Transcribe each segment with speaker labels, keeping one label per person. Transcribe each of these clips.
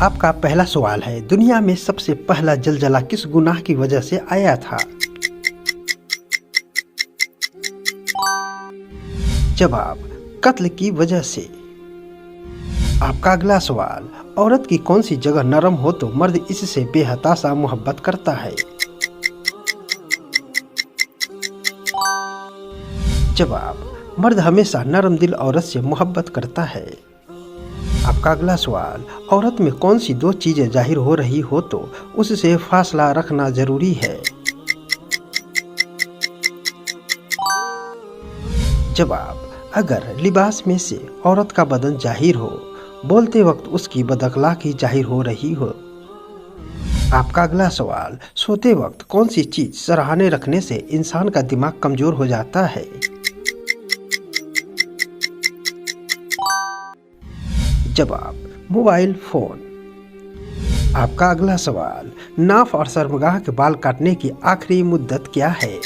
Speaker 1: आपका पहला सवाल है, दुनिया में सबसे पहला जलजला किस गुनाह की वजह से आया था? जवाब, कत्ल की वजह से। आपका अगला सवाल, औरत की कौन सी जगह नरम हो तो मर्द इससे बेहताशा मोहब्बत करता है? जवाब, मर्द हमेशा नरम दिल औरत से मोहब्बत करता है। आपका अगला सवाल, औरत में कौन सी दो चीजें जाहिर हो रही हो तो उससे फासला रखना जरूरी है? जवाब, अगर लिबास में से औरत का बदन जाहिर हो, बोलते वक्त उसकी बदअखलाकी जाहिर हो रही हो। आपका अगला सवाल, सोते वक्त कौन सी चीज सराहने रखने से इंसान का दिमाग कमजोर हो जाता है? जवाब, मोबाइल फोन। आपका अगला सवाल, नाफ और शर्मगाह के बाल काटने की आखिरी मुद्दत क्या है?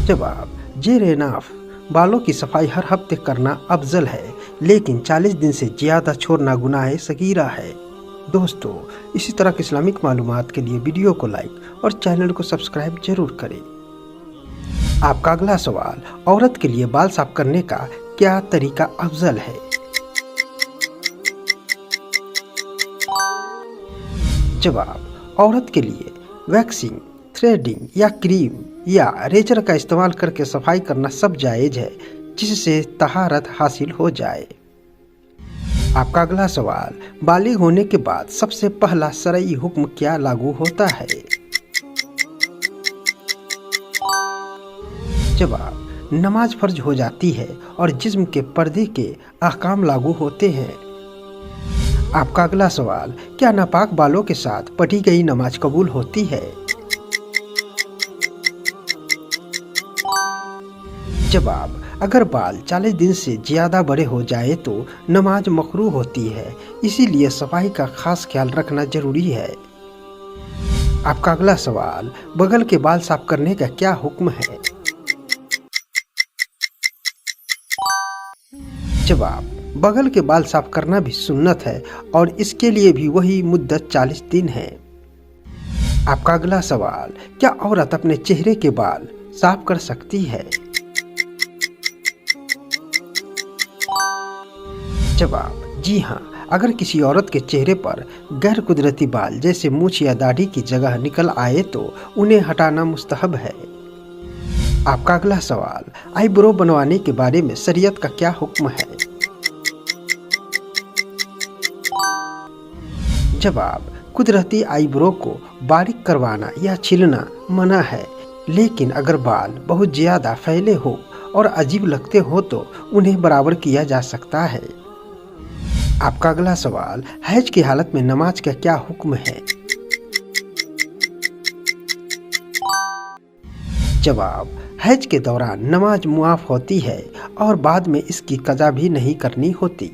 Speaker 1: जवाब, जेरे नाफ बालों की सफाई हर हफ्ते करना अफजल है, लेकिन 40 दिन से ज्यादा छोड़ना गुनाह सगीरा है। दोस्तों, इसी तरह की इस्लामिक मालूमात के लिए वीडियो को लाइक और चैनल को सब्सक्राइब जरूर करें। आपका अगला सवाल, औरत के लिए बाल साफ करने का क्या तरीका अफजल है? जवाब, औरत के लिए वैक्सिंग, थ्रेडिंग या क्रीम या रेजर का इस्तेमाल करके सफाई करना सब जायज है, जिससे तहारत हासिल हो जाए। आपका अगला सवाल, बालिग होने के बाद सबसे पहला शरई हुक्म क्या लागू होता है? जवाब, नमाज फर्ज हो जाती है और जिस्म के पर्दे के अहकाम लागू होते हैं। आपका अगला सवाल, क्या नापाक बालों के साथ पढ़ी गई नमाज कबूल होती है? जवाब, अगर बाल 40 दिन से ज्यादा बड़े हो जाए तो नमाज मकरूह होती है, इसीलिए सफाई का खास ख्याल रखना जरूरी है। आपका अगला सवाल, बगल के बाल साफ करने का क्या हुक्म है? जवाब, बगल के बाल साफ करना भी सुन्नत है और इसके लिए भी वही मुद्दत 40 दिन है। आपका अगला सवाल, क्या औरत अपने चेहरे के बाल साफ कर सकती है? जवाब, जी हाँ, अगर किसी औरत के चेहरे पर गैर कुदरती बाल जैसे मूंछ या दाढ़ी की जगह निकल आए तो उन्हें हटाना मुस्तहब है। आपका अगला सवाल, आईब्रो बनवाने के बारे में शरीयत का क्या हुक्म है? जवाब, कुदरती आईब्रो को बारीक करवाना या छीलना मना है, लेकिन अगर बाल बहुत ज्यादा फैले हो और अजीब लगते हो तो उन्हें बराबर किया जा सकता है। आपका अगला सवाल, हैज की हालत में नमाज का क्या हुक्म है? जवाब, हैज के दौरान नमाज मुआफ होती है और बाद में इसकी कज़ा भी नहीं करनी होती।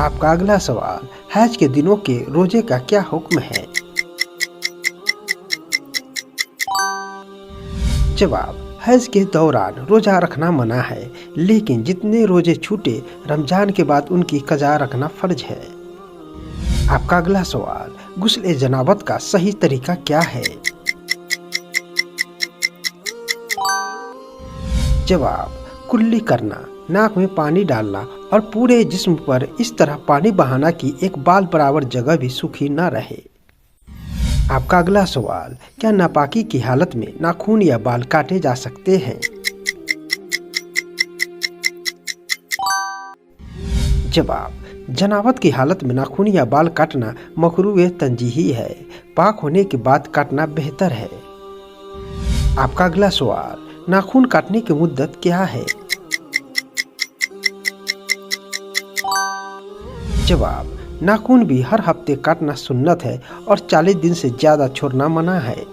Speaker 1: आपका अगला सवाल, हैज के दिनों के रोजे का क्या हुक्म है? जवाब, हैज के दौरान रोजा रखना मना है, लेकिन जितने रोजे छूटे रमजान के बाद उनकी कज़ा रखना फर्ज है। आपका अगला सवाल, गुस्ल जनाबत का सही तरीका क्या है? जवाब, कुल्ली करना, नाक में पानी डालना और पूरे जिस्म पर इस तरह पानी बहाना कि एक बाल बराबर जगह भी सूखी न रहे। आपका अगला सवाल, क्या नापाकी की हालत में नाखून या बाल काटे जा सकते हैं? जवाब, जनाबत की हालत में नाखून या बाल काटना मकरूह तंजीही है, पाक होने के बाद काटना बेहतर है। आपका अगला सवाल, नाखून काटने की मुद्दत क्या है? जवाब, नाखून भी हर हफ्ते काटना सुन्नत है और 40 दिन से ज्यादा छोड़ना मना है।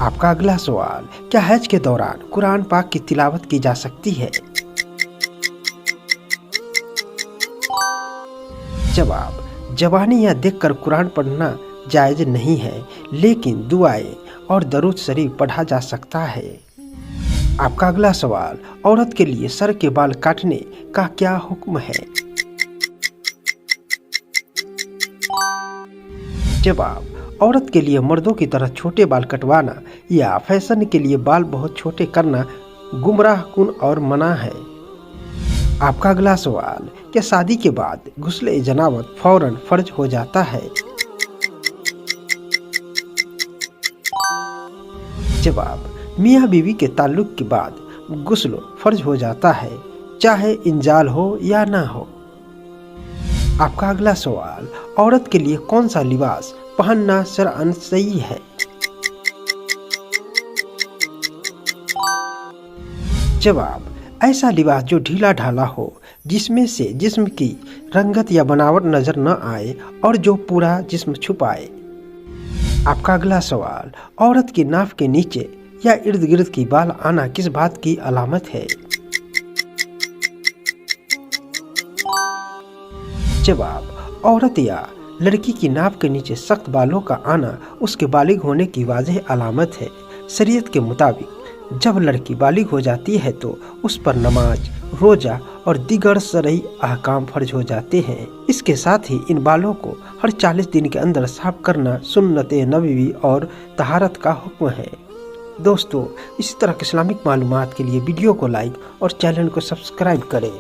Speaker 1: आपका अगला सवाल, क्या हैज के दौरान कुरान पाक की तिलावत की जा सकती है? जवाब, जबानी या देखकर कुरान पढ़ना जायज नहीं है, लेकिन दुआएं और दरूद शरीफ पढ़ा जा सकता है। आपका अगला सवाल, औरत के लिए सर के बाल काटने का क्या हुक्म है? जवाब, औरत के लिए मर्दों की तरह छोटे बाल कटवाना या फैशन के लिए बाल बहुत छोटे करना गुमराहकुन और मना है। आपका अगला सवाल, क्या शादी के बाद गुस्ले जनाबत फौरन फर्ज हो जाता है? जवाब, मियाँ बीवी के ताल्लुक के बाद गुस्ल फर्ज हो जाता है, चाहे इंजाल हो या ना हो। आपका अगला सवाल, औरत के लिए कौन सा लिबास पहनना शरअन सही है? जवाब, ऐसा लिबास जो ढीला ढाला हो, जिसमें से जिस्म की रंगत या बनावट नजर न आए और जो पूरा जिस्म छुपाए। आपका अगला सवाल, औरत की नाफ के नीचे या इर्द गिर्द की बाल आना किस बात की अलामत है? जवाब, औरत या लड़की की नाफ के नीचे सख्त बालों का आना उसके बालिग होने की वाज़ेह अलामत है। शरीयत के मुताबिक जब लड़की बालिग हो जाती है तो उस पर नमाज, रोजा और दीगर शरई अहकाम फर्ज हो जाते हैं। इसके साथ ही इन बालों को हर 40 दिन के अंदर साफ करना सुन्नत नबवी और तहारत का हुक्म है। दोस्तों, इसी तरह के इस्लामिक मालूमात के लिए वीडियो को लाइक और चैनल को सब्सक्राइब करें।